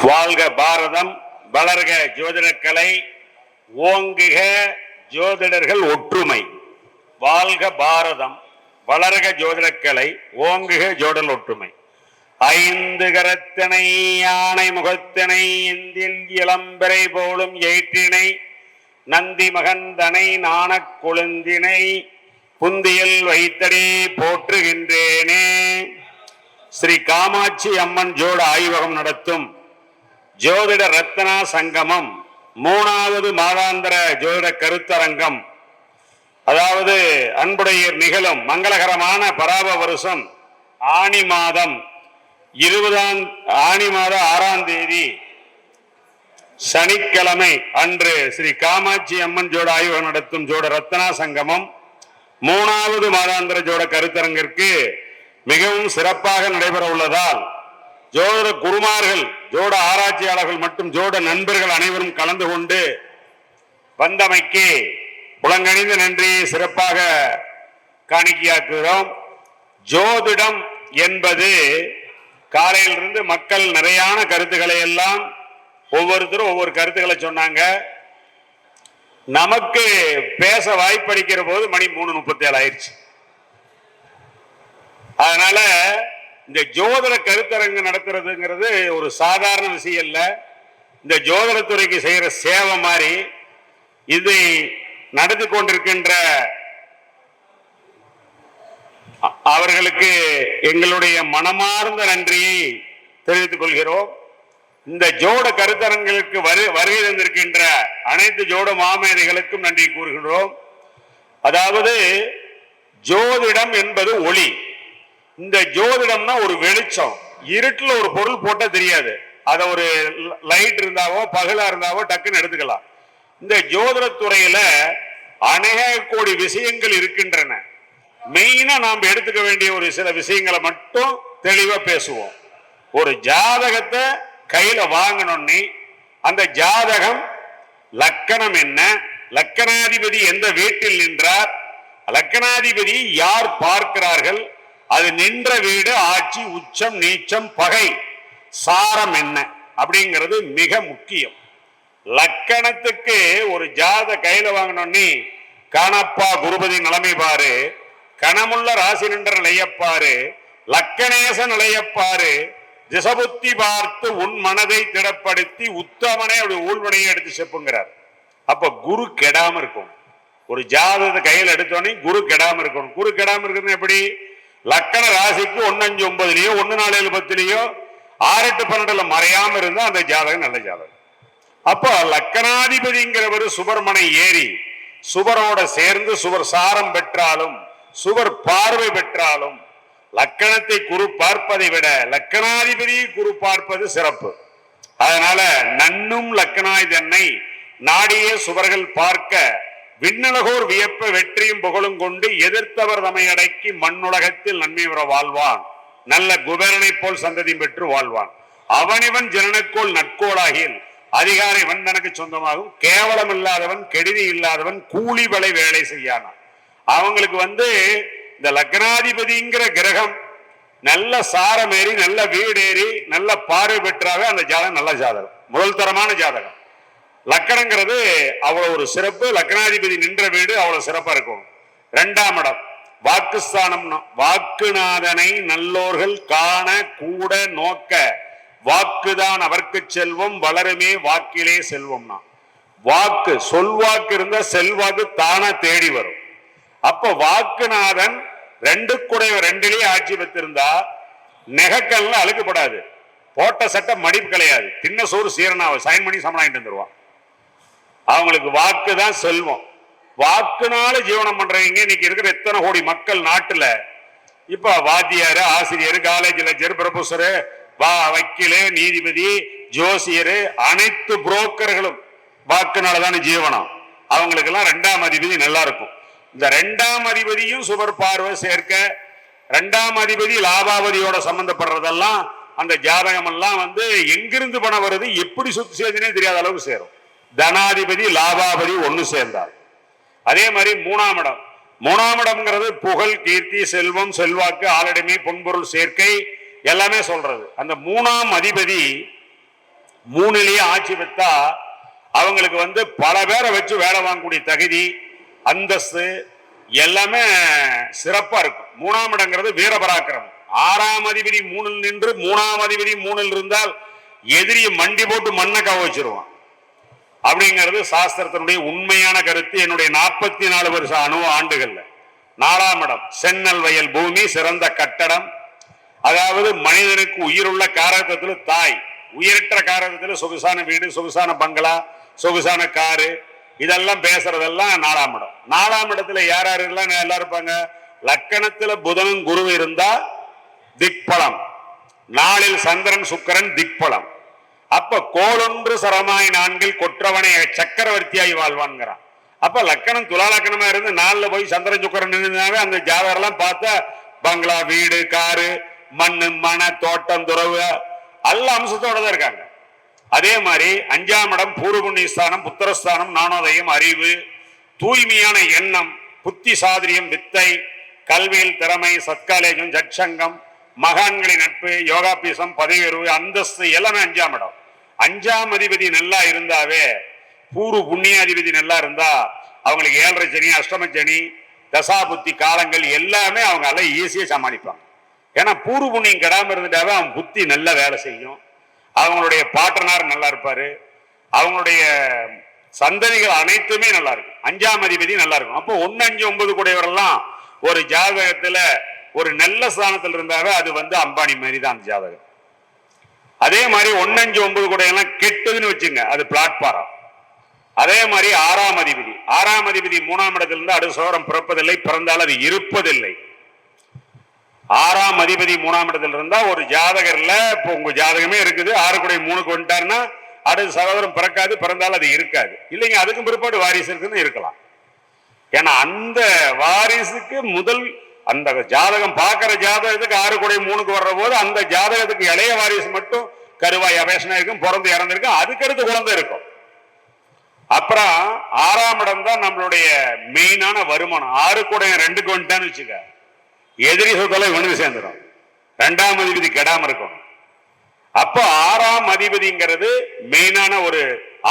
வாழ்க பாரதம், வளர்க ஜோதிடக்கலை, ஓங்குக ஜோதிடர்கள் ஒற்றுமை. வாழ்க பாரதம், வளர்க ஜோதிடக்கலை, ஓங்குக ஜோதிடர் ஒற்றுமை. ஐந்து கரத்தினை யானை முகத்தினை இந்தில் இளம்பெறை போலும் ஏற்றினை நந்தி மகந்தனை நாணக் கொழுந்தினை புந்தியில் வைத்தடி போற்றுகின்றேனே. ஸ்ரீ காமாட்சி அம்மன் ஜோட ஆய்வகம் நடத்தும் ஜோதிட ரத்னா சங்கமம் 3வது மாதாந்திர ஜோதிட கருத்தரங்கம், அதாவது அன்புடையர் நிகழும் மங்களகரமான பராப வருஷம் ஆனி மாதம் 6ஆம் தேதி சனிக்கிழமை அன்று ஸ்ரீ காமாட்சி அம்மன் ஜோட ஆய்வகம் நடத்தும் ஜோட ரத்னா சங்கமம் 3வது மாதாந்திர ஜோட கருத்தரங்கிற்கு மிகவும் சிறப்பாக நடைபெற உள்ளதால் ஜோட குருமார்கள், ஜோட ஆராய்ச்சியாளர்கள் மற்றும் ஜோட நண்பர்கள் அனைவரும் கலந்து கொண்டு வந்தமைக்கு புலங்கணிந்த நன்றியை சிறப்பாக காணிக்கையாக்குகிறோம். ஜோதிடம் என்பது காலையிலிருந்து மக்கள் நிறையான கருத்துக்களை எல்லாம் ஒவ்வொருத்தரும் ஒவ்வொரு கருத்துக்களை சொன்னாங்க. நமக்கு பேச வாய்ப்பளிக்கிற போது மணி 3:37 ஆயிடுச்சு. அதனால இந்த ஜோதிட கருத்தரங்கு நடத்துறதுங்கிறது ஒரு சாதாரண விஷயம் இல்ல. இந்த ஜோதிடத்துறைக்கு செய்யற சேவை மாதிரி இதை நடத்தி கொண்டிருக்கின்ற அவர்களுக்கு எங்களுடைய மனமார்ந்த நன்றியை தெரிவித்துக் கொள்கிறோம். இந்த ஜோட கருத்தரங்களுக்கு வருகை தந்திருக்கின்ற அனைத்து ஜோட மாமேதைகளுக்கும் நன்றி கூறுகிறோம். அதாவது ஜோதிடம் என்பது ஒளி. இந்த ஜோதிடம்னா ஒரு வெளிச்சம். இருட்டுல ஒரு பொருள் போட்டா தெரியாது, அத ஒரு லைட் இருந்தாவோ பகலா இருந்தாவோ டக்குன்னு எடுத்துக்கலாம். இந்த ஜோதிடத்துறையில அநேக கோடி விஷயங்கள் இருக்கின்றன. மெயினா நாம் எடுத்துக்க வேண்டிய ஒரு சில விஷயங்களை மட்டும் தெளிவா பேசுவோம். ஒரு ஜாதகத்தை கையில வாங்கணும்னு அந்த ஜாதகம் லக்கணம் என்ன, லக்கணாதிபதி எந்த வீட்டில் நின்றார், லக்கணாதிபதி யார் பார்க்கிறார்கள், அது நின்ற வீடு, ஆட்சி, உச்சம், நீச்சம், பகை, சாரம் என்ன அப்படிங்கிறது மிக முக்கியம். லக்கணத்துக்கு ஒரு ஜாத கையில வாங்கணும்னு கணப்பா குருபதி நிலைமை பாரு, கணமுள்ள ராசி நின்ற நிலையப்பாரு, லக்கணேச நிலையப்பாரு, திசபுத்தி பார்த்து உன் மனதை திடப்படுத்தி உத்தமனே அப்படி ஊழ்வனையை எடுத்து செப்புங்கிறார். அப்ப குரு கெடாம இருக்கும். ஒரு ஜாதகத்தை கையில் எடுத்தோன்னே குரு கெடாம இருக்கணும். குரு கெடாம இருக்கிறது எப்படி? லக்கண ராசிக்கு 1-5-9லயோ 1-4-7-10லயோ 6-8-12 மறையாம இருந்தா அந்த ஜாதகம் நல்ல ஜாதகம். அப்போ லக்கணாதிபதிங்கிறவர் சுபர்மனை ஏறி சுபரோட சேர்ந்து சுவர் சாரம் பெற்றாலும் சுவர் பார்வை பெற்றாலும் லக்கணத்தை குரு பார்ப்பதை விட லக்கணாதிபதி குரு பார்ப்பது சிறப்பு. அதனால நன்னும் லக்கணாதிபதியை நாடியே சுவர்கள் பார்க்க விண்ணுலகோர் வியப்ப வெற்றியும் புகழும் கொண்டு எதிர்த்தவர் தம்மை அடக்கி மண்ணுலகத்தில் நன்மை உற வாழ்வான், நல்ல குபேரனை போல் சந்ததி பெற்று வாழ்வான். அவனிவன் ஜனனக்கோள் நட்கோளாகில் அதிகாரி வன் தனக்கு சொந்தமாகும், கேவலம் இல்லாதவன் கெடுதி இல்லாதவன் கூலி வலை வேலை செய்யானான். அவங்களுக்கு இந்த லக்னாதிபதிங்கிற கிரகம் நல்ல சாரமேறி நல்ல வீடேறி நல்ல பார்வை பெற்றாவே அந்த ஜாதகம் நல்ல ஜாதகம், முதல் தரமான ஜாதகம். லக்கணங்கிறது அவ்வளவு ஒரு சிறப்பு. லக்னாதிபதி நின்ற வீடு அவ்வளவு சிறப்பா இருக்கும். 2ஆம் இடம் வாக்குஸ்தானம். வாக்குநாதனை நல்லோர்கள் காண கூட நோக்க வாக்குதான் அவர்க்கு செல்வம் வளருமே வாக்கிலே செல்வம்னா. வாக்கு சொல்வாக்கு இருந்தா செல்வாக்கு தானா தேடி வரும். அப்ப வாக்குநாதன் 2 ஆட்சி பெற்றிருந்தா நெகக்கல்ல அழுக்கப்படாது, போட்ட சட்டை மடிப்பு கிடையாது, தின்ன சோறு சீரனாவை சைன் பண்ணி சமணாயிட்டு வந்துருவான். அவங்களுக்கு வாக்கு தான் செல்வம். வாக்குனால ஜீவனம் பண்றவங்க இன்னைக்கு இருக்கிற எத்தனை கோடி மக்கள் நாட்டுல இப்ப வாத்தியாரு, ஆசிரியர், காலேஜ் லெக்சர், ப்ரொஃபஸரு, வக்கீலு, நீதிபதி, ஜோசியரு, அனைத்து புரோக்கர்களும் வாக்குனாலதான ஜீவனம். அவங்களுக்கு எல்லாம் 2ஆம் அதிபதி நல்லா இருக்கும். இந்த 2ஆம் அதிபதியும் சுபர் பார்வை சேர்க்க 2ஆம் அதிபதி லாபாவதியோட சம்பந்தப்படுறதெல்லாம் அந்த ஜாதகம் எல்லாம் எங்கிருந்து பணம் வருது, எப்படி சொத்து சேர்ந்துனே தெரியாத அளவுக்கு சேரும். தனாதிபதி லாபாபதி ஒண்ணு சேர்ந்தார். அதே மாதிரி 3ஆம் இடம். 3ஆம் இடம்ங்கிறது புகழ், கீர்த்தி, செல்வம், செல்வாக்கு, ஆளடிமை, பொன்பொருள் சேர்க்கை எல்லாமே சொல்றது. அந்த 3ஆம் அதிபதி 3லயே ஆட்சி பெற்றா அவங்களுக்கு வந்து பல பேரை வச்சு வேலை வாங்கக்கூடிய தகுதி, அந்தஸ்து எல்லாமே சிறப்பா இருக்கும். 3ஆம் இடங்கிறது வீரபராக்கிரமம். 6ஆம் அதிபதி 3ல் நின்று 3ஆம் அதிபதி 3ல் இருந்தால் எதிரியை மண்டி போட்டு மண்ணை கவ வச்சிருவான். அப்படிங்கிறது சாஸ்திரத்தினுடைய உண்மையான கருத்து. என்னுடைய 44 வருஷ ஆண்டுகள்ல 4ஆம் இடம் சென்னல் வயல் பூமி, சிறந்த கட்டடம். அதாவது மனிதனுக்கு உயிருள்ள காரகத்தில் தாய், உயிரற்ற காரகத்தில் சொகுசான வீடு, சொகுசான பங்களா, சொகுசான காரு, இதெல்லாம் பேசுறதெல்லாம் 4ஆம் இடம். 4ஆம் இடத்துல யார் யாரெல்லாம் நல்லா இருப்பாங்க? லக்கணத்துல புதனும் குரு இருந்தா திக்பலம், 4ல் சந்திரன் சுக்கிரன் திக்பலம். அப்ப கோளொன்று சரமாய் 4ல் கொற்றவனை சக்கரவர்த்தியாய் வாழ்வான்ங்கிறான். அப்ப லக்கணம் துலா லக்கணமா இருந்து 4ல் போய் சந்திரன் சுக்கிரன் இருந்தாவே அந்த ஜாதகரெல்லாம் பார்த்தா பங்களா, வீடு, காரு, மண்ணு, மன, தோட்டம், துறவு எல்லா அம்சத்தோட தான் இருக்காங்க. அதே மாதிரி 5ஆம் இடம் பூர்வ புண்ணியஸ்தானம், புத்திரஸ்தானம், ஞானோதயம், அறிவு, தூய்மையான எண்ணம், புத்தி சாதுரியம், வித்தை, கல்வியில் திறமை, சத்காலேஜம், ஜட்சங்கம், மகான்களின் நட்பு, யோகாபீசம், பதவி உயர்வு, அந்தஸ்து எல்லாமே 5ஆம் இடம். 5ஆம் அதிபதி நல்லா இருந்தாவே, பூர்வ புண்ணியாதிபதி நல்லா இருந்தா அவங்களுக்கு 7.5 சனி, அஷ்டம சனி, தசாபுத்தி காலங்கள் எல்லாமே அவங்க எல்லாம் ஈஸியா சமாளிப்பாங்க. ஏன்னா பூர்வ புண்ணியம் கெடாம இருந்துட்டாவே அவன் புத்தி நல்ல வேலை செய்யும். அவங்களுடைய பாட்டனார் நல்லா இருப்பாரு, அவங்களுடைய சந்ததிகள் அனைத்துமே நல்லா இருக்கும். 5ஆம் அதிபதி நல்லா இருக்கும். அப்போ 1, 5, 9 கூடையவரெல்லாம் ஒரு ஜாதகத்துல ஒரு நல்ல ஸ்தானத்தில் இருந்தாவே அது வந்து அம்பானி மாதிரி தான் அந்த ஜாதகம். அதே மாதிரி 1, 5, 9 கூடையெல்லாம் கெட்டதுன்னு வச்சுங்க, அது பிளாட்பாரம். அதே மாதிரி 6ஆம் அதிபதி 3ஆம் இடத்துல இருந்து அடுத்த சோரம் பிறப்பதில்லை, பிறந்தால் அது இருப்பதில்லை. 6ஆம் அதிபதி 3ஆம் இடத்துல இருந்தா ஒரு ஜாதகர்ல இப்போ உங்க ஜாதகமே இருக்குது, 6 கூடை 3க்கு வந்துட்டாருன்னா அடுத்த சகோதரம் பிறக்காது, பிறந்தால் அது இருக்காது. இல்லைங்க, அதுக்கும் பிற்பாடு வாரிசு இருக்குன்னு இருக்கலாம். ஏன்னா அந்த வாரிசுக்கு முதல் அந்த ஜாதகம் பார்க்கிற ஜாதகத்துக்கு 6 கூடை 3க்கு வர்ற போது அந்த ஜாதகத்துக்கு இளைய வாரிசு மட்டும் கருவாய் அபேஷனா இருக்கும், பிறந்து இறந்திருக்கும், அதுக்கடுத்து குழந்தை இருக்கும். அப்புறம் 6ஆம் இடம் தான் நம்மளுடைய மெயினான வருமானம். 6 கூடை 2க்கு வந்துட்டான்னு வச்சுக்க, எதிரி சொத்தெல்லாம் இவனுக்கு சேர்ந்துடும். 2ஆம் அதிபதி கெடாம இருக்கும். அப்போ 6ஆம் அதிபதிங்கிறது மெயினான ஒரு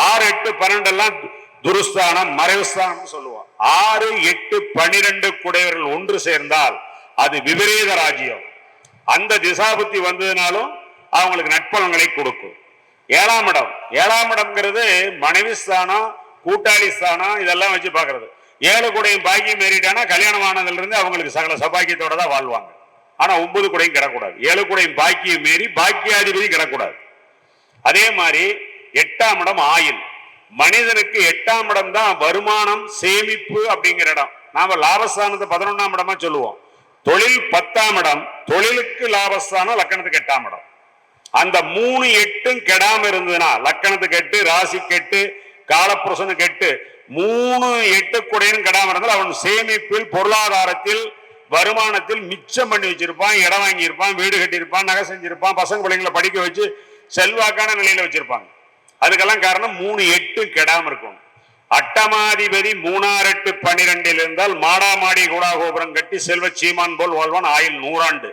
6, 8, 12 எல்லாம் துருஸ்தானம், மறைவுஸ்தானம் சொல்லுவோம். 6, 8, 12 குடையவர்கள் ஒன்று சேர்ந்தால் அது விபரீத ராஜ்யம். அந்த திசாபுத்தி வந்ததுனாலும் அவங்களுக்கு நட்பலன்களை கொடுக்கும். 7ஆம் இடம் 7ஆம் இடம்ங்கிறது மனைவி ஸ்தானம், கூட்டாளி ஸ்தானம், இதெல்லாம் வச்சு பாக்குறது. 7 கூடையும் பாக்கியம் ஏறிட்டானா கல்யாணம் ஆனதுல இருந்து அவங்களுக்கு சகல சபாக்கியத்தோட தான் வாழ்வாங்க. ஆனா 9 கூடையும் கிடக்கூடாது. 7 கூடையும் பாக்கியம் மீறி பாக்கியாதிபதி கிடக்கூடாது. அதே மாதிரி 8ஆம் இடம் ஆயுள். மனிதனுக்கு 8ஆம் இடம் தான் வருமானம், சேமிப்பு அப்படிங்கிற இடம். நாம லாபஸ்தானத்தை 11ஆம் இடமா சொல்லுவோம். தொழில் 10ஆம் இடம், தொழிலுக்கு லாபஸ்தானம், லக்கணத்துக்கு 8ஆம் இடம். அந்த 3, 8 கெடாம இருந்ததுன்னா லக்கணத்துக்கு 8, ராசிக்கு 8, காலப்புருஷனுக்கு 8, 3, 8 கூடையும் கெடாம இருந்தால் அவன் சேமிப்பில், பொருளாதாரத்தில், வருமானத்தில் மிச்சம் பண்ணி வச்சிருப்பான், இடம் வாங்கியிருப்பான், வீடு கட்டியிருப்பான், நகை செஞ்சிருப்பான், பசங்க பிள்ளைங்களை படிக்க வச்சு செல்வாக்கான நிலையில வச்சிருப்பாங்க. அதுக்கெல்லாம் காரணம் 3, 8 கெடாம இருக்கும். அட்டமாதிபதி 3, 8, 12 இருந்தால் மாடாமாடி கூடா கோபுரம் கட்டி செல்வ சீமான் போல் வாழ்வான், ஆயுள் 100 ஆண்டு.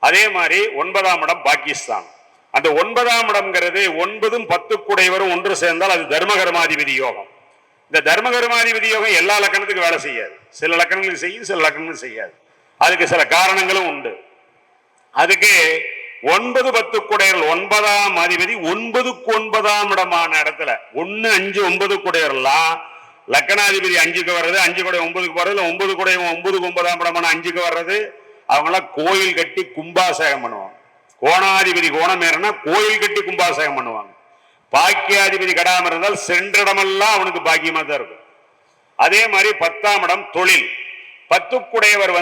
அதே மாதிரி 9ஆம் இடம் பாகிஸ்தான். அந்த 9ஆம் இடம்ங்கிறது 9, 10 கூடையவரும் ஒன்று சேர்ந்தால் அது தர்மகர்மாதிபதி யோகம். இந்த தர்மகர்மாதிபதி யோகம் எல்லா லக்கணத்துக்கும் வேலை செய்யாது. சில லக்கணங்களுக்கு செய்யும், சில லக்கணங்களுக்கு செய்யாது. அதுக்கு சில காரணங்களும் உண்டு. அதுக்கு 9, 10 கூடையர்கள் 9ஆம் அதிபதி 9க்கு 9ஆம் இடமான இடத்துல 1, 5, 9 கூடையவர்கள்லாம் லக்கணாதிபதி 5க்கு வர்றது, 5 கூடை 9க்கு வர்றது, 9 கூடை 9க்கு 9ஆம் இடமான 5க்கு வர்றது. அவங்களாம் கோயில் கட்டி கும்பாசேகம் பண்ணுவாங்க. கோணாதிபதி கோணம் ஏறனா கோயில் கட்டி கும்பாசேகம் பண்ணுவாங்க. பாக்கியாதிபதி கடாம இருந்தால் சென்றிடமெல்லாம் அவனுக்கு பாக்கியமா தான் இருக்கும். அதே மாதிரி 10ஆம் இடம் தொழில். 10 கூடையவர்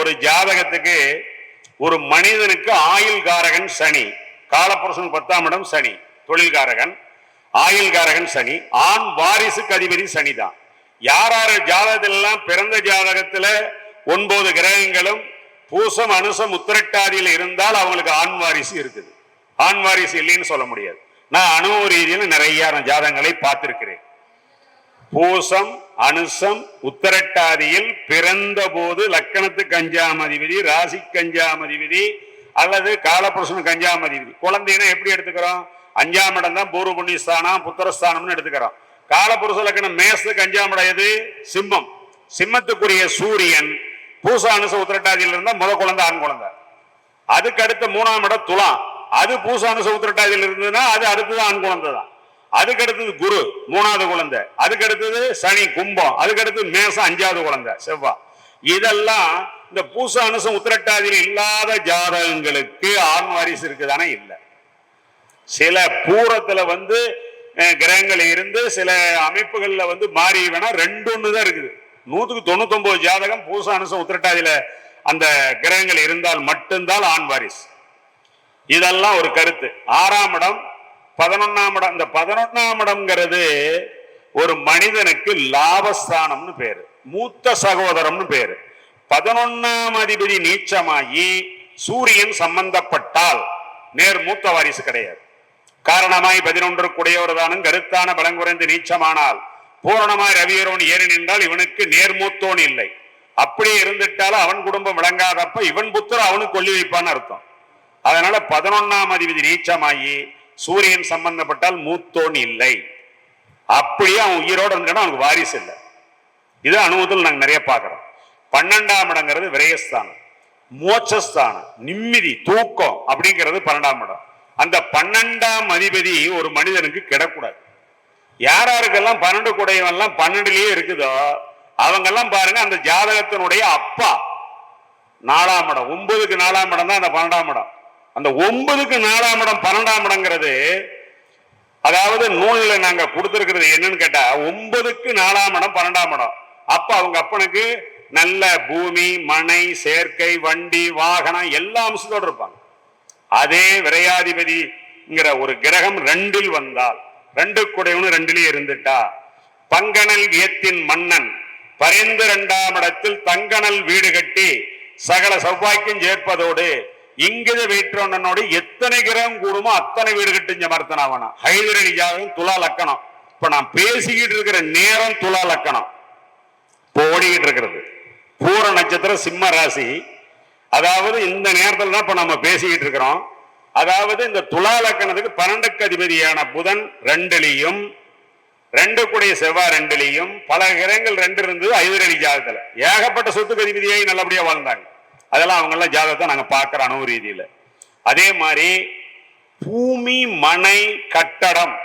ஒரு ஜாதகத்துக்கு ஒரு மனிதனுக்கு ஆயுள்காரகன் சனி, காலப்புருஷன் 10ஆம் இடம் சனி, தொழில்காரகன், ஆயுள்காரகன் சனி, ஆண் வாரிசுக்கு அதிபதி சனிதான். யார் ஜாதகத்திலாம் பிறந்த ஜாதகத்துல 9 கிரகங்களும் பூசம், அனுசம், உத்திரட்டாதியில் இருந்தால் அவங்களுக்கு ஆண் வாரிசு இருக்குது. ஆண் வாரிசு இல்லைன்னு சொல்ல முடியாது. நான் அனுபவ ரீதியில் நிறைய ஜாதகங்களை பார்த்திருக்கிறேன். பூசம், அனுசம், உத்திரட்டாதியில் பிறந்த போது லக்கணத்துக்கு 5ஆம் அதிபதி, ராசிக்கு 5ஆம் அதிபதி அல்லது காலப்புருஷனுக்கு 5ஆம் அதிபதி. குழந்தைன்னா எப்படி எடுத்துக்கிறோம்? 5ஆம் இடம் தான் பூர்வ புண்ணியஸ்தானம் புத்திரஸ்தானம்னு எடுத்துக்கிறோம். காலபுருஷ லக்னம் மேசத்துக்கு 5ஆம் இடம் எது? சிம்மம். சிம்மத்துக்குரிய சூரியன் பூசா அனுச உத்திரட்டாதியில் இருந்தா முத குழந்தை ஆண் குழந்தை. அதுக்கு அடுத்த 3ஆம் இடம் துலாம், அது பூசா அனுச உத்திரட்டாதியில் இருந்ததுன்னா அது அடுத்தது ஆண் குழந்தை தான். அதுக்கு அடுத்தது குரு 3வது குழந்தை, அதுக்கு அடுத்தது சனி கும்பம், அதுக்கு அடுத்தது மேசம் 5வது குழந்தை செவ்வாய். இதெல்லாம் இந்த பூசா அனுசம் உத்திரட்டாதியில் இல்லாத ஜாதகங்களுக்கு ஆண் வாரிசு இருக்குதானே? இல்லை. சில பூரத்துல கிரகங்கள் இருந்து சில அமைப்புகள்ல மாறி வேணா 2 தான் இருக்குது. 199 ஜாதகம் பூசா அனுசம் உத்திரட்டாதியில அந்த கிரகங்கள் இருந்தால் மட்டும்தான் ஆண் வாரிசு. இதெல்லாம் ஒரு கருத்து. 6ஆம் இடம் 11ஆம் இடம். இந்த 11ஆம் இடம்ங்கிறது ஒரு மனிதனுக்கு லாபஸ்தானம்னு பேரு, மூத்த சகோதரம்னு பேரு. 11ஆம் அதிபதி நீச்சமாகி சூரியன் சம்பந்தப்பட்டால் நேர் மூத்த வாரிசு கிடையாது. காரணமாய் 11 குடையோர்தானும் கருத்தான பலம் குறைந்து நீச்சமானால் பூரணமாய் ரவியரோன் ஏறி நின்றால் இவனுக்கு நேர்மூத்தோன் இல்லை. அப்படியே இருந்துட்டாலும் அவன் குடும்பம் விளங்காதப்ப இவன் புத்திர அவனுக்கு கொல்லி வைப்பான்னு அர்த்தம். அதனால 11ஆம் அதிபதி நீச்சமாகி சூரியன் சம்பந்தப்பட்டால் மூத்தோன் இல்லை. அப்படியே அவன் உயிரோடு இருந்துட்டா அவனுக்கு வாரிசு இல்லை. இது அனுபவத்தில் நாங்கள் நிறைய பார்க்கிறோம். 12ஆம் இடங்கிறது விரயஸ்தானம், மோட்சஸ்தானம், நிம்மதி தூக்கம் அப்படிங்கிறது 12ஆம் இடம். அந்த 12ஆம் அதிபதி ஒரு மனிதனுக்கு கிடக்கூடாது. யாராருக்கெல்லாம் 12 குடையவெல்லாம் 12லயே இருக்குதோ அவங்கெல்லாம் பாருங்க அந்த ஜாதகத்தினுடைய அப்பா 4ஆம் இடம். 9க்கு 4ஆம் இடம் தான் அந்த 12ஆம் இடம். அந்த 9க்கு 4ஆம் இடம் 12ஆம் இடங்கிறது, அதாவது நூலில் நாங்க கொடுத்திருக்கிறது என்னன்னு கேட்டா 9க்கு 4ஆம் இடம் 12ஆம் இடம். அப்ப அவங்க அப்பனுக்கு நல்ல பூமி மனை சேர்க்கை வண்டி வாகனம் எல்லா அம்சத்தோடு இருப்பாங்க. அதே விரையாதிபதிங்கிற ஒரு கிரகம் 2ல் வந்தால், 2 குடையவனு 2லயே இருந்துட்டா, பங்கனல் வியத்தின் மன்னன் பரிந்து 2ஆம் இடத்தில் தங்கனல் வீடு கட்டி சகல சௌபாக்கியம் சேர்ப்பதோடு இங்கித வீற்றோனோடு எத்தனை கிரகம் கூடுமோ அத்தனை வீடு கட்டி மறுத்தனாவனா. ஹைதரலி ஜாதகம் துலா லக்கணம். இப்ப நான் பேசிக்கிட்டு இருக்கிற நேரம் துலா லக்கணம் ஓடிக்கிட்டு இருக்கிறது. பூர நட்சத்திரம் சிம்ம ராசி. அதாவது இந்த நேரத்தில் தான் இப்ப நம்ம பேசிக்கிட்டு இருக்கிறோம். அதாவது இந்த துலா லக்கணத்துக்கு 12க்கு அதிபதியான புதன் 2லயும் 2 கூடிய செவ்வாய் 2லயும் பல கிரகங்கள் 2 இருந்தது. ஐதரலி ஜாதகத்துல ஏகப்பட்ட சொத்துக்கு அதிபதியாகி நல்லபடியா வாழ்ந்தாங்க. அதெல்லாம் அவங்க எல்லாம் ஜாதகத்தை நாங்க பார்க்கிற அனுபவ ரீதியில. அதே மாதிரி பூமி மனை கட்டடம்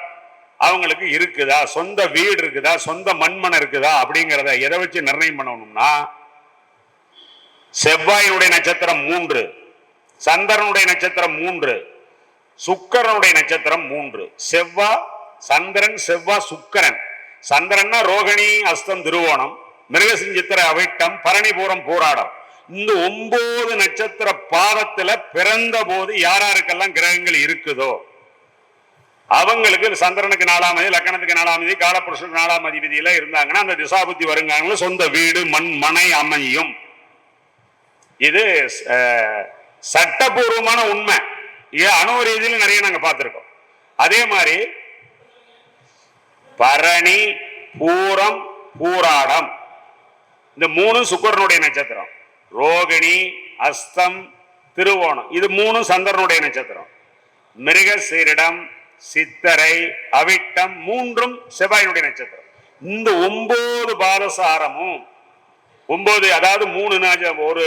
அவங்களுக்கு இருக்குதா, சொந்த வீடு இருக்குதா, சொந்த மண்மனை இருக்குதா அப்படிங்கிறத எதை வச்சு நிர்ணயம் பண்ணணும்னா, செவ்வாயினுடைய நட்சத்திரம் 3, சந்திரனுடைய நட்சத்திரம் 3, சுக்கரனுடைய நட்சத்திரம் 3. செவ்வாய் சந்திரன், செவ்வாய் சுக்கரன். சந்திரன்னா ரோகிணி அஸ்தம் திருவோணம், மிருகசிஞ்சித்திர அவிட்டம், பரணிபூரம் போராடம். இந்த 9 நட்சத்திர பாதத்துல பிறந்த போது யாராருக்கெல்லாம் கிரகங்கள் இருக்குதோ அவங்களுக்கு சந்திரனுக்கு 4ஆம் அதிபதி, லக்கணத்துக்கு 4ஆம் அதிபதி, காலபுருஷனுக்கு 4ஆம் அதிபதியில இருந்தாங்கன்னா அந்த திசாபுத்தி வருங்கால சொந்த வீடு மண் மனை அமையும். இது சட்டபூர்வமான உண்மை. அனுபவ ரீதியில் நிறைய நாங்க பார்த்திருக்கோம். அதே மாதிரி பரணி பூரம் பூராடம் இந்த 3 சுக்கரனுடைய நட்சத்திரம். ரோகிணி அஸ்தம் திருவோணம் இது 3 சந்திரனுடைய நட்சத்திரம். மிருகசீரிடம் சித்தரை அவிட்டம் 3ம் செவ்வாயினுடைய நட்சத்திரம். இந்த 9 பாதசாரமும் 9, அதாவது 3 ஒரு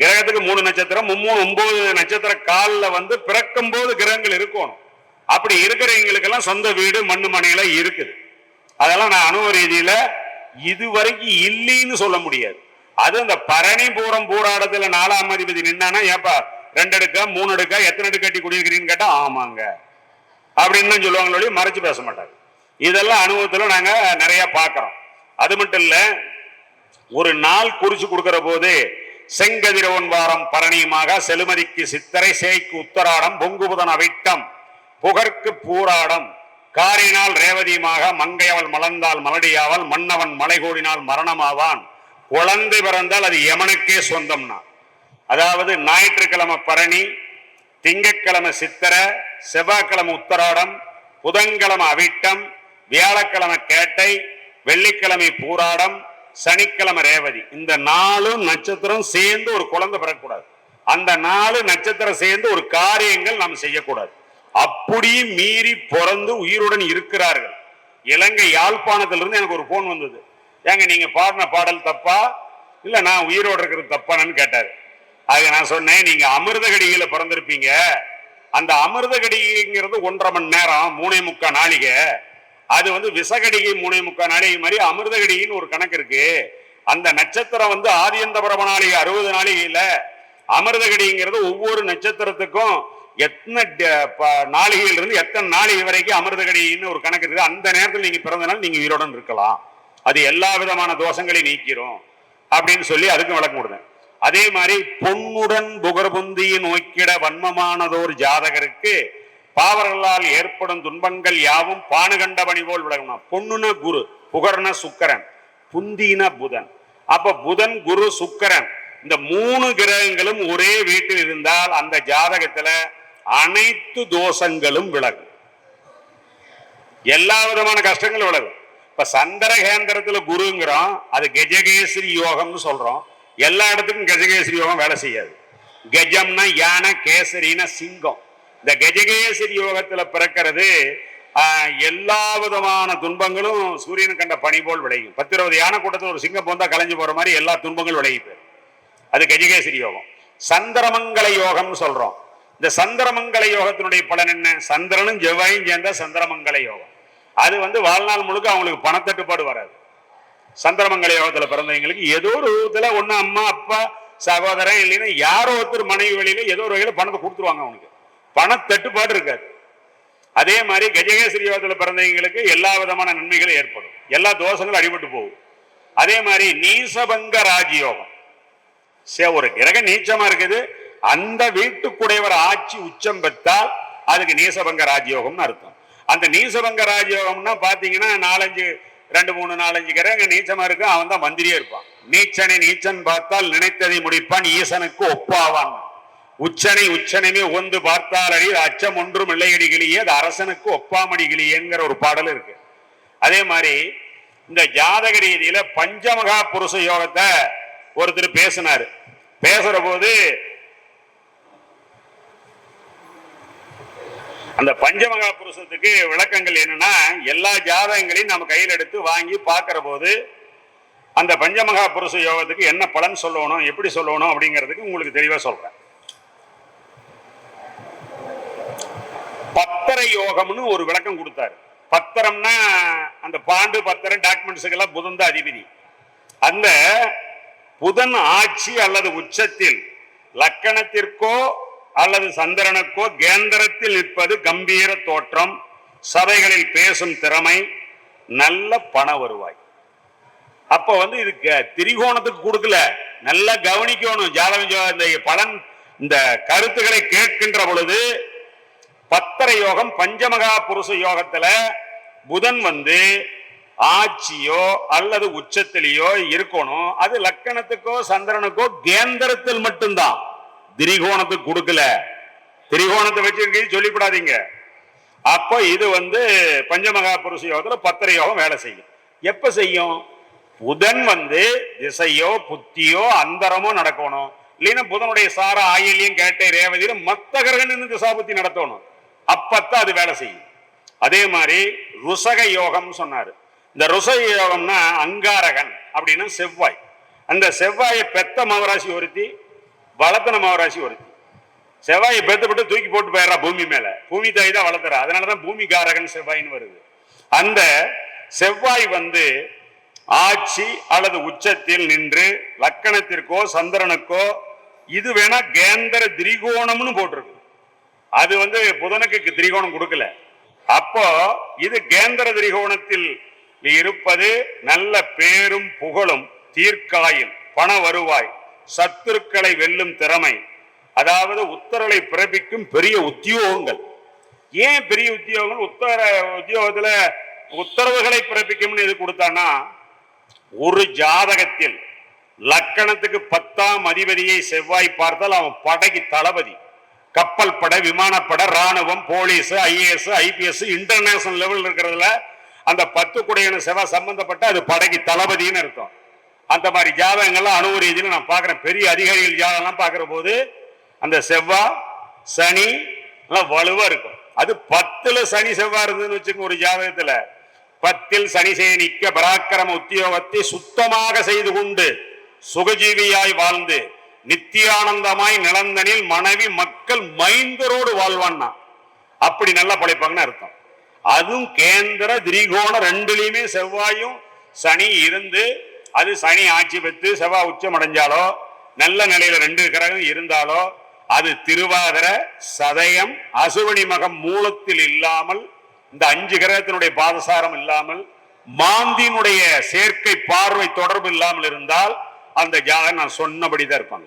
கிரகத்துக்கு 3 நட்சத்திரம் 9 நட்சத்திர காலில் பிறக்கும் போது கிரகங்கள் இருக்கணும். அப்படி இருக்கிறவங்களுக்கெல்லாம் சொந்த வீடு மண்ணு மனையில இருக்குது. அதெல்லாம் நான் அனுபவ ரீதியில இதுவரைக்கும் இல்லைன்னு சொல்ல முடியாது. அது அந்த பரணி பூரம் பூராடத்துல 4ஆம் அதிபதி நின்னானா, ஏப்பா 2 அடுக்கா 3 அடுக்கா எத்தனை அடுக்கு கட்டி குடியிருக்கிறீன்னு கேட்டா ஆமாங்க அப்படின்னு தான் சொல்லுவாங்களோ, மறைச்சு பேச மாட்டாங்க. இதெல்லாம் அனுபவத்துல நாங்க நிறைய பார்க்கிறோம். அது மட்டும் இல்ல, ஒரு நாள் குறிச்சு கொடுக்கிற போது செங்கதிரவன் வாரம் பரணியமாக செலுமதிக்கு சித்தரை சேய்க்கு உத்தராடம் பொங்குபுதன் அவிட்டம் புகற்கு பூராடம் காரினால் ரேவதியுமாக மங்கையவள் மலர்ந்தால் மலடியாவல் மன்னவன் மலை கூடினால் மரணமாவான் குழந்தை பிறந்தால் அது யமனுக்கே சொந்தம்னா. அதாவது ஞாயிற்றுக்கிழமை பரணி, திங்கட்கிழமை சித்திர, செவ்வாய்க்கிழமை உத்தராடம், புதன்கிழமை அவிட்டம், வியாழக்கிழமை கேட்டை, வெள்ளிக்கிழமை பூராடம், சனிக்கிழமை ரேவதி. இந்த 4 நட்சத்திரம் சேர்ந்து ஒரு குழந்தை பெறக்கூடாது. அந்த 4 நட்சத்திரம் சேர்ந்து ஒரு காரியங்கள் நாம் செய்யக்கூடாது. அப்படியும் மீறி பிறந்து உயிருடன் இருக்கிறார்கள். இலங்கை யாழ்ப்பாணத்திலிருந்து எனக்கு ஒரு போன் வந்தது. ஏங்க நீங்க பாடின பாடல் தப்பா இல்ல நான் உயிரோடு இருக்கிறது தப்பானு கேட்டாரு. அது நான் சொன்னேன், நீங்க அமிர்தகடியில பிறந்திருப்பீங்க. அந்த அமிர்தகடிங்கிறது 1.5 மணி நேரம் 3.75 நாளிகை. அது விசகடிகை 3.75 நாளிகை மாதிரி அமிர்தகடின்னு ஒரு கணக்கு இருக்கு. அந்த நட்சத்திரம் ஆதியந்த பரமநாளிகை 60 நாளிகையில அமிர்தகடிங்கிறது ஒவ்வொரு நட்சத்திரத்துக்கும் எத்தனை நாளிகையில் இருந்து எத்தனை நாளிகை வரைக்கும் அமிர்தகடின்னு ஒரு கணக்கு இருக்கு. அந்த நேரத்தில் நீங்க பிறந்தனால நீங்க உயிருடன் இருக்கலாம். அது எல்லா விதமான தோஷங்களையும் நீக்கிறோம் அப்படின்னு சொல்லி அதுக்கும் விளக்கம் கொடுத்தேன். அதே மாதிரி பொன்னுடன் புகர்புந்தியை நோக்கிட வன்மமானதோர் ஜாதகருக்கு பாவர்களால் ஏற்படும் துன்பங்கள் யாவும் பானு கண்ட பணி போல் விளக்கணும். பொன்னுன குரு, புகர்ன சுக்கரன், புந்தின புதன். அப்ப புதன், குரு, சுக்கரன் இந்த 3 கிரகங்களும் ஒரே வீட்டில் இருந்தால் அந்த ஜாதகத்துல அனைத்து தோஷங்களும் விலகும், எல்லா விதமான கஷ்டங்களும் விலகும். இப்ப சந்திரகேந்திரத்துல குருங்கிறோம், அது கஜகேசரி யோகம்னு சொல்றோம். எல்லா இடத்துக்கும் கஜகேசரி யோகம் வேலை செய்யாது. கஜம்னா யானை, கேசரினா சிங்கம். இந்த கஜகேசரி யோகத்துல பிறக்கிறது எல்லா விதமான துன்பங்களும் சூரியன் கண்ட பனி போல் விளையும். 10-20 யானை கூட்டத்தில் ஒரு சிங்கம் போந்தா கலைஞ்சு போற மாதிரி எல்லா துன்பங்களும் விளையுது. அது கஜகேசரி யோகம். சந்திரமங்கல யோகம் சொல்றோம். இந்த சந்திரமங்கல யோகத்தினுடைய பலன் என்ன? சந்திரனும் செவ்வாயும் சேர்ந்த சந்திரமங்கல யோகம். அது வாழ்நாள் முழுக்க அவங்களுக்கு பணத்தட்டுப்பாடு வராது. சந்திரமங்கல யோகத்துல பிறந்தவங்களுக்கு ஏதோ ஒரு விதத்துல ஒண்ணு அம்மா அப்பா சகோதரன் இல்லைன்னா யாரோ ஒருத்தர் மனைவி வழியில ஏதோ ஒரு வகையில பணத்தை கொடுத்துருவாங்க. அவனுக்கு பணத்தட்டுப்பாடு இருக்காது. அதே மாதிரி கஜகேசரி யோகத்துல பிறந்தவங்களுக்கு எல்லா விதமான நன்மைகளும் ஏற்படும், எல்லா தோஷங்களும் அடிபட்டு போகும். அதே மாதிரி நீசபங்க ராஜயோகம், ஒரு கிரகம் நீச்சமா இருக்குது, அந்த வீட்டுக்குடையவர் ஆட்சி உச்சம் பெற்றால் அதுக்கு நீசபங்க ராஜயோகம்னு அர்த்தம். அந்த நீசபங்க ராஜயோகம்னா பாத்தீங்கன்னா 2-3-4-5 கிரகம் நீச்சமா இருக்கு, அவன் தான் மந்திரியே இருப்பான். நீச்சனை நீச்சன் பார்த்தால் நினைத்ததை முடிப்பான், ஈசனுக்கு ஒப்பாவான். உச்சனை உச்சனமே ஒன்று பார்த்தால் அடி அச்சம் ஒன்றும் இல்லையடிகளியே, அது அரசனுக்கு ஒப்பாமடிகளியேங்கிற ஒரு பாடல் இருக்கு. அதே மாதிரி இந்த ஜாதக ரீதியில பஞ்சமகா புருஷ யோகத்தை ஒருத்தர் பேசினாரு. பேசுற போது அந்த பஞ்சமகா புருஷத்துக்கு விளக்கங்கள் என்னன்னா, எல்லா ஜாதகங்களையும் நம்ம கையில் எடுத்து வாங்கி பார்க்கிற போது அந்த பஞ்சமகா புருஷ யோகத்துக்கு என்ன பலன் சொல்லணும், எப்படி சொல்லணும் அப்படிங்கிறதுக்கு உங்களுக்கு தெளிவா சொல்றேன். பத்திர யோகம்னு ஒரு விளக்கம் கொடுத்தாரு. பத்திரம்னா அந்த பாண்டு பத்திரம் டாக்குமெண்ட்ஸுக்கெல்லாம் புதன் தான் அதிபதி. அந்த புதன் ஆட்சி அல்லது உச்சத்தில் லக்கணத்திற்கோ அல்லது சந்திரனுக்கோ கேந்திரத்தில் நிற்பது கம்பீர தோற்றம், சபைகளில் பேசும் திறமை, நல்ல பண வருவாய். அப்ப இது திரிகோணத்துக்கு கொடுக்கல, நல்லா கவனிக்கணும். ஜாதகம் இந்த பலன் இந்த கருத்துக்களை கேட்கின்ற பொழுது பத்திர யோகம் பஞ்சமகா புருஷ யோகத்துல புதன் ஆட்சியோ அல்லது உச்சத்திலேயோ இருக்கணும். அது லக்கணத்துக்கோ சந்திரனுக்கோ கேந்திரத்தில் மட்டும்தான், திரிகோணத்துக்கு கொடுக்கல. திரிகோணத்தை வச்சு சொல்லிவிடாதீங்க. அப்போ இது பஞ்சமகா புருஷ யோகத்துல பத்திர யோகம் வேலை செய்யும். எப்ப செய்யும்? புதன் திசையோ புத்தியோ அந்தரமோ நடக்கணும். இல்லைன்னா புதனுடைய சார ஆயிலையும் கேட்டை ரேவதியில மத்த கிரகன் திசாபுத்தி நடத்தணும். அப்பத்தான் அது வேலை செய்யும். அதே மாதிரி ருசக யோகம் சொன்னாரு. இந்த ருசக யோகம்னா அங்காரகன் அப்படின்னா செவ்வாய். அந்த செவ்வாயை பெத்த மகராசி ஒருத்தி, வளர்த்தன மகராசி ஒருத்தி. செவ்வாயை பெத்தப்பட்டு தூக்கி போட்டு போயிடுறா பூமி மேல. பூமி தாய் தான் வளர்த்துறா. அதனாலதான் பூமிகாரகன் செவ்வாயின்னு வருது. அந்த செவ்வாய் ஆட்சி அல்லது உச்சத்தில் நின்று லக்கணத்திற்கோ சந்திரனுக்கோ இது வேணா கேந்திர திரிகோணம்னு போட்டிருக்கு. அது புதனுக்கு திரிகோணம் கொடுக்கல. அப்போ இது கேந்திர திரிகோணத்தில் இருப்பது நல்ல பேரும் புகழும், தீர்க்காயில், பண வருவாய், சத்துருக்களை வெல்லும் திறமை, அதாவது உத்தரவை பிறப்பிக்கும் பெரிய உத்தியோகங்கள். ஏன் பெரிய உத்தியோகங்கள்? உத்தியோகத்துல உத்தரவுகளை பிறப்பிக்கும்னு இது கொடுத்தான்னா, ஒரு ஜாதகத்தில் லக்கணத்துக்கு 10ஆம் அதிபதியை செவ்வாய் பார்த்தால் அவன் படைக்கு தளபதி. கப்பல் படை, விமானப்படை, ராணுவம், police, IAS, IPS international level இருக்கிறதுல அந்த 10 குடையன செவ்வாய் சம்பந்தப்பட்ட அது படைக்கு தளபதினு அர்த்தம். அந்த மாதிரி ஜாதகங்கள்லாம் அணுவு ரீதியில் நான் பார்க்கிறேன். பெரிய அதிகாரிகள் ஜாதகம்லாம் பார்க்கிற போது அந்த செவ்வாய் சனி எல்லாம் வலுவா இருக்கும். அது 10ல் சனி செவ்வாய் இருந்ததுன்னு வச்சுக்கோங்க. ஒரு ஜாதகத்துல 10ல் சனி சேனிக்க பராக்கிரம உத்தியோகத்தை சுத்தமாக செய்து கொண்டு சுகஜீவியாய் வாழ்ந்து நித்தியானந்தமாய் நிலந்தனில் மனைவி மக்கள் மைந்தரோடு வாழ்வான்னா அப்படி நல்லா படைப்பாங்கன்னு அர்த்தம். அதுவும் கேந்திர திரிகோண ரெண்டுலையுமே செவ்வாயும் சனி இருந்து, அது சனி ஆட்சி பெற்று செவ்வாய் உச்சம் அடைஞ்சாலோ நல்ல நிலையில 2 கிரகம் இருந்தாலோ அது திருவாதிர சதயம் அசுவனி மகம் மூலத்தில் இல்லாமல், இந்த 5 கிரகத்தினுடைய பாதசாரம் இல்லாமல், மாந்தினுடைய சேர்க்கை பார்வை தொடர்பு இல்லாமல் இருந்தால் அந்த ஜாதகம் நான் சொன்னபடிதான் இருப்பாங்க.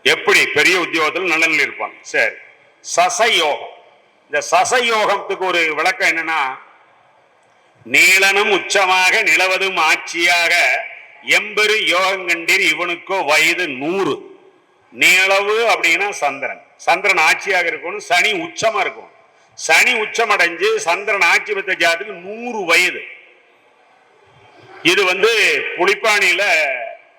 எப்படி பெரிய உத்தியோகத்தில் நல்ல இருப்பாங்க. சரி, சசயோகம். இந்த சசயோகத்துக்கு ஒரு விளக்கம் என்னன்னா, நீலனும் உச்சமாக நிலவதும் ஆட்சியாக எம்பெரு யோகங்கண்டீர் இவனுக்கோ வயது 100. நிலவு அப்படின்னா சந்திரன், சந்திரன் ஆட்சியாக இருக்கணும். சனி உச்சமா இருக்கும். சனி உச்சம் அடைஞ்சு சந்திரன் ஆட்சி பெற்ற ஜாதத்துக்கு 100 வயது. இது புலிப்பாணியில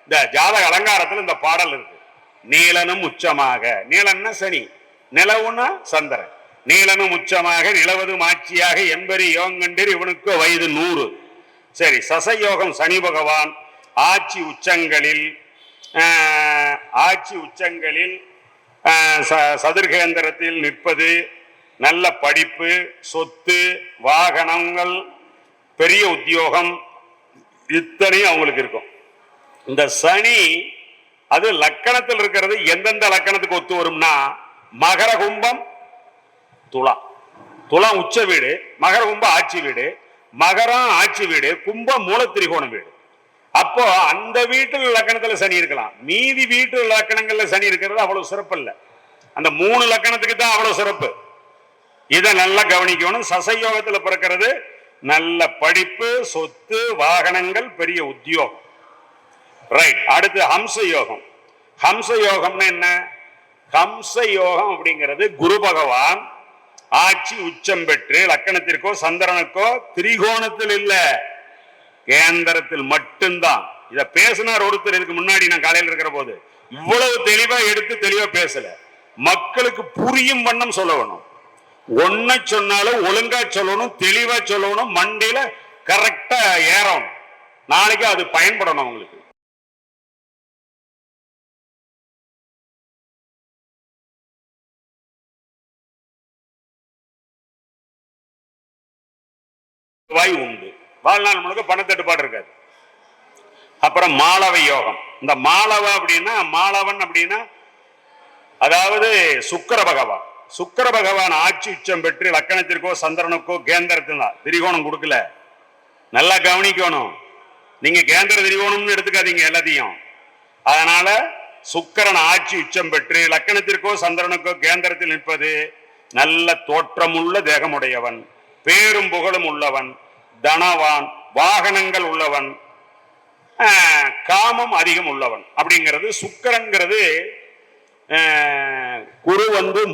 இந்த ஜாதக அலங்காரத்தில் இந்த பாடல் இருக்கு. நீலனும் உச்சமாக, நீலன்னா சனி, நிலவுன்னா சந்திரன். நீலனும் உச்சமாக நிலவதும் ஆட்சியாக எம்பெரு யோகங்கண்டீர் இவனுக்கோ வயது 100. சரி, சசயோகம் சனி பகவான் ஆட்சி உச்சங்களில் சதுர்கேந்திரத்தில் நிற்பது, நல்ல படிப்பு, சொத்து, வாகனங்கள், பெரிய உத்தியோகம், இத்தனையும் அவங்களுக்கு இருக்கும். இந்த சனி அது லக்கணத்தில் இருக்கிறது. எந்தெந்த லக்கணத்துக்கு ஒத்து வரும்னா, மகர கும்பம் துலா. துலாம் உச்ச வீடு, மகர கும்பம் ஆட்சி வீடு, மகரம் ஆட்சி வீடு, கும்பம் மூல திரிகோண வீடு. அப்போ அந்த வீட்டு லக்கணத்துல சனி இருக்கலாம். மீதி வீட்டு லக்கணங்கள்ல சனி இருக்கிறது அவ்வளவு சிறப்பு இல்லை. அந்த 3 லக்கணத்துக்கு தான் அவ்வளவு சிறப்பு. இதை நல்லா கவனிக்கணும். சசயோகத்துல பிறக்கிறது நல்ல படிப்பு, சொத்து, வாகனங்கள், பெரிய உத்தியோகம். ரைட். அடுத்து ஹம்ச யோகம். ஹம்ச யோகம்னா என்ன? ஹம்ச யோகம் அப்படிங்கிறது குரு பகவான் ஆட்சி உச்சம் பெற்று லக்கணத்திற்கோ சந்திரனுக்கோ திரிகோணத்தில் இல்ல, கேந்திரத்தில் மட்டும்தான். இத பேசினார் ஒருத்தர் இதுக்கு முன்னாடி, நான் காலையில் இருக்கிற போது இவ்வளவு தெளிவா எடுத்து தெளிவா பேசல. மக்களுக்கு புரியும் வண்ணம் சொல்லணும். ஒன்ன சொன்னாலும் ஒழுங்கா சொல்லணும், தெளிவா சொல்லணும், மண்டையில கரெக்டா ஏறணும். நாளைக்கு அது பயன்படணும் உங்களுக்கு. வாய் உண்டு, வாழ்நாள் முழுக்க பணத்தட்டுப்பாடு இருக்காது. அப்புறம் மாளவ யோகம். இந்த மாளவ அப்படின்னா, மாளவன் அப்படின்னா அதாவது சுக்கிர பகவான். சுக்கிர பகவான் ஆட்சி உச்சம் பெற்று லக்கணத்திற்கோ சந்திரனுக்கோ கேந்திரத்தில் தான், திரிகோணம் கொடுக்கல. நல்லா கவனிக்கணும். நீங்க கேந்திர திரிகோணம்னு எடுத்துக்காதீங்க எல்லாத்தையும். அதனால சுக்கிரன் ஆட்சி உச்சம் பெற்று லக்கணத்திற்கோ சந்திரனுக்கோ கேந்திரத்தில் நிற்பது நல்ல தோற்றமுள்ள தேகமுடையவன், பேரும் புகழும் உள்ளவன், தனவான், வாகனங்கள் உள்ளவன், காமம் அதிகம் உள்ளவன். அப்படிங்கிறது சுக்கிரன்கிறது. குரு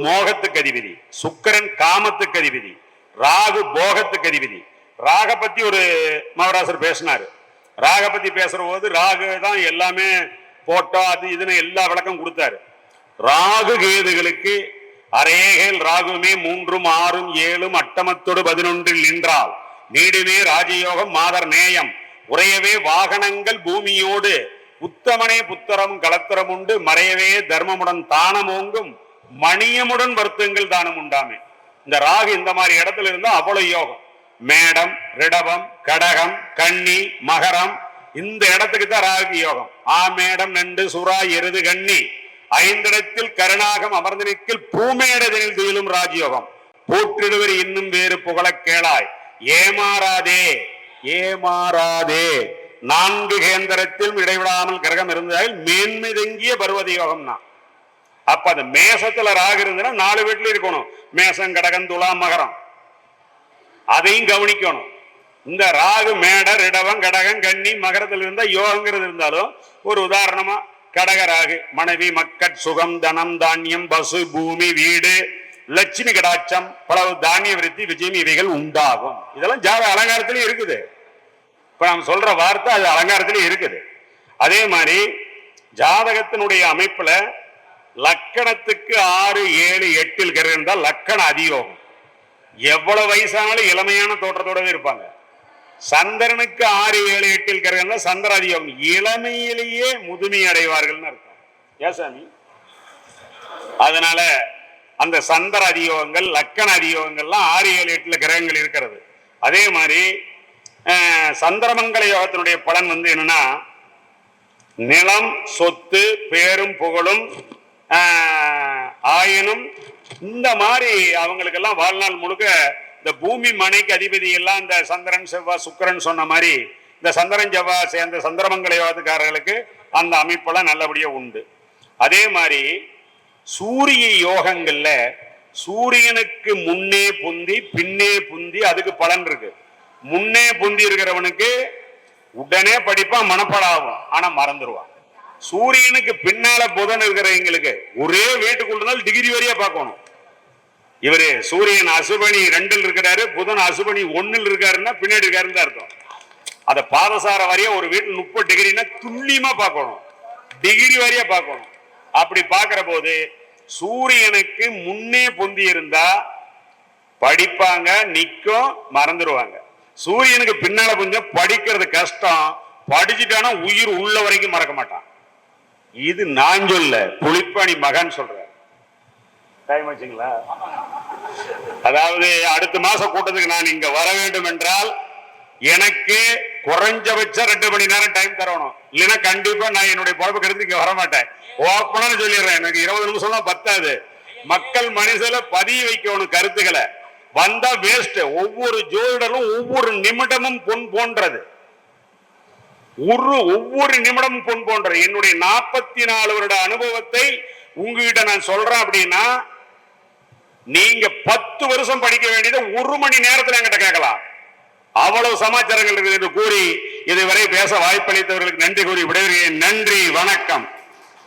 மோகத்துக்கு அதிபதி, சுக்கிரன் காமத்துக்கு அதிபதி, ராகு போகத்துக்கு அதிபதி. ராக பத்தி ஒரு மகராசர் பேசினாரு. ராக பத்தி பேசுற போது ராகு தான் எல்லாமே போட்டோ அது இதுன்னு எல்லா விளக்கம் கொடுத்தாரு. ராகு கேதுகளுக்கு அரேகேல் ராகுமே 3 6 7 அட்டமத்தோடு 11 நின்றால் நீடுமே ராஜயோகம் மாதர் நேயம் உரையவே வாகனங்கள் பூமியோடு உத்தமனே புத்தரம் கலத்தரம் உண்டு மறையவே தர்மமுடன் தானமோங்கும் மணியமுடன் வருத்தங்கள் தானம் உண்டாமே. இந்த ராகு இந்த மாதிரி இடத்துல இருந்தா அவ்வளவு யோகம். மேடம், ரிடவம், கடகம், கன்னி, மகரம், இந்த இடத்துக்கு தான் ராகு யோகம். மேடம், நண்டு, சுறா, எருது, கன்னி 5 இடத்தில் கருணாகம் அமர்ந்து நிற்கில் பூமேடதனில் துயிலும் ராஜயோகம் போற்றிடுவர் இன்னும் வேறு புகழ கேளாய் ஏமாறாதே ஏமாறாதே. 4 கேந்திரத்தில் இடைவிடாமல் கிரகம் இருந்தால் மேன்மை தங்கிய பருவத யோகம்னா. அப்ப அந்த மேசத்துல ராகு இருந்ததுன்னா 4 வீட்டுல இருக்கணும். மேசம், கடகம், துலாம், மகரம். அதையும் கவனிக்கணும். இந்த ராகு மேட, ரிடவம், கடகம், கன்னி, மகரத்தில் இருந்தா யோகங்கிறது இருந்தாலும், ஒரு உதாரணமா கடக ராகு மனைவி, மக்கட், சுகம், தனம், தானியம், பசு, பூமி, வீடு, லட்சுமி கடாட்சம், பலவு தானிய விருத்தி, விஜயம் இவைகள் உண்டாகும். இதெல்லாம் ஜாதக அலங்காரத்திலேயே இருக்குது. இப்ப நாம் சொல்ற வார்த்தை அது அலங்காரத்திலேயே இருக்குது. அதே மாதிரி ஜாதகத்தினுடைய அமைப்புல லக்கணத்துக்கு 6 7 8 கிரகம் இருந்தால் லக்கண அதியோகம். எவ்வளவு வயசானாலும் இளமையான தோற்றத்தோடவே இருப்பாங்க. சந்திரனுக்கு 6, 7, 8 கிரகங்கள் சந்திர அதியோகம், இளமையிலேயே முதுமை அடைவார்கள் அர்த்தம். ஏசாமி, அதனால அந்த சந்திர அதியோகங்கள், லக்கண அதியோகங்கள்லாம் 6, 7, 8 கிரகங்கள் இருக்கிறது. அதே மாதிரி சந்திரமங்கல யோகத்தினுடைய பலன் என்னன்னா, நிலம், சொத்து, பேரும் புகழும், ஆயினும் இந்த மாதிரி அவங்களுக்கெல்லாம் வாழ்நாள் முழுக்க இந்த பூமி மனைக்கு அதிபதி எல்லாம் இந்த சந்திரன், செவ்வாய், சுக்கிரன் சொன்ன மாதிரி இந்த சந்திரன், செவ்வாய் சேர்ந்த சந்திரமங்கல யோகத்துக்காரர்களுக்கு அந்த அமைப்பெல்லாம் நல்லபடியா உண்டு. அதே மாதிரி சூரிய யோகங்கள்ல சூரியனுக்கு முன்னே புந்தி பின்னே புந்தி அதுக்கு பலன் இருக்கு. முன்னே புந்தி இருக்கிறவனுக்கு உடனே படிப்பான், மனப்பாடம் ஆகும், ஆனா மறந்துடுவான். சூரியனுக்கு பின்னால புதன் இருக்கிறவங்களுக்கு ஒரே வீட்டுக்குள்ள டிகிரி வரையா பார்க்கணும். இவரு சூரியன் அசுபனி 2 இருக்கிறாரு, புதன் அசுபனி 1 இருக்காருன்னா பின்னாடி இருக்காருன்னு அர்த்தம். அத பாதசார வரையா ஒரு வீட்டில் 30 டிகிரினா துல்லியமா பார்க்கணும், டிகிரி வரையா பார்க்கணும். அப்படி பார்க்கிற போது சூரியனுக்கு முன்னே பொந்தி இருந்தா படிப்பாங்க, நிக்கும், மறந்துடுவாங்க. சூரியனுக்கு பின்னால கொஞ்சம் படிக்கிறது கஷ்டம், படிச்சுட்டானா உயிர் உள்ள வரைக்கும் மறக்க மாட்டான். இது நான் சொல்ல, புலிப்பாணி மகன் சொல்ற. டைம் வச்சுங்களா? அதாவது அடுத்த மாச கூட்டத்துக்கு நான் இங்க வர வேண்டும் என்றால் எனக்கு குறைஞ்சபட்சம் 2 மணி நேரம் டைம் தரணும். இல்லைன்னா கண்டிப்பா நான் என்னுடைய பொழப்பு கருத்து இங்க வர மாட்டேன். ஓப்பனா சொல்லிடுறேன், எனக்கு 20 நிமிஷம் பத்தாது. மக்கள் மனசுல பதிய வைக்கணும் கருத்துக்களை. வந்தா வேஸ்ட். ஒவ்வொரு ஜோதிடரும் ஒவ்வொரு நிமிடமும் பொன் போன்றது, ஒவ்வொரு நிமிடமும் பொன் போன்றது. என்னுடைய 44 வருட அனுபவத்தை உங்ககிட்ட நான் சொல்றேன் அப்படின்னா, நீங்க 10 வருஷம் படிக்க வேண்டியது 1 மணி நேரத்தில் என்கிட்ட கேட்கலாம். அவ்வளவு சமாச்சாரங்கள் இருக்குது என்று கூறி இதுவரை பேச வாய்ப்பளித்தவர்களுக்கு நன்றி கூறி விடைபெறுகிறேன். நன்றி, வணக்கம்.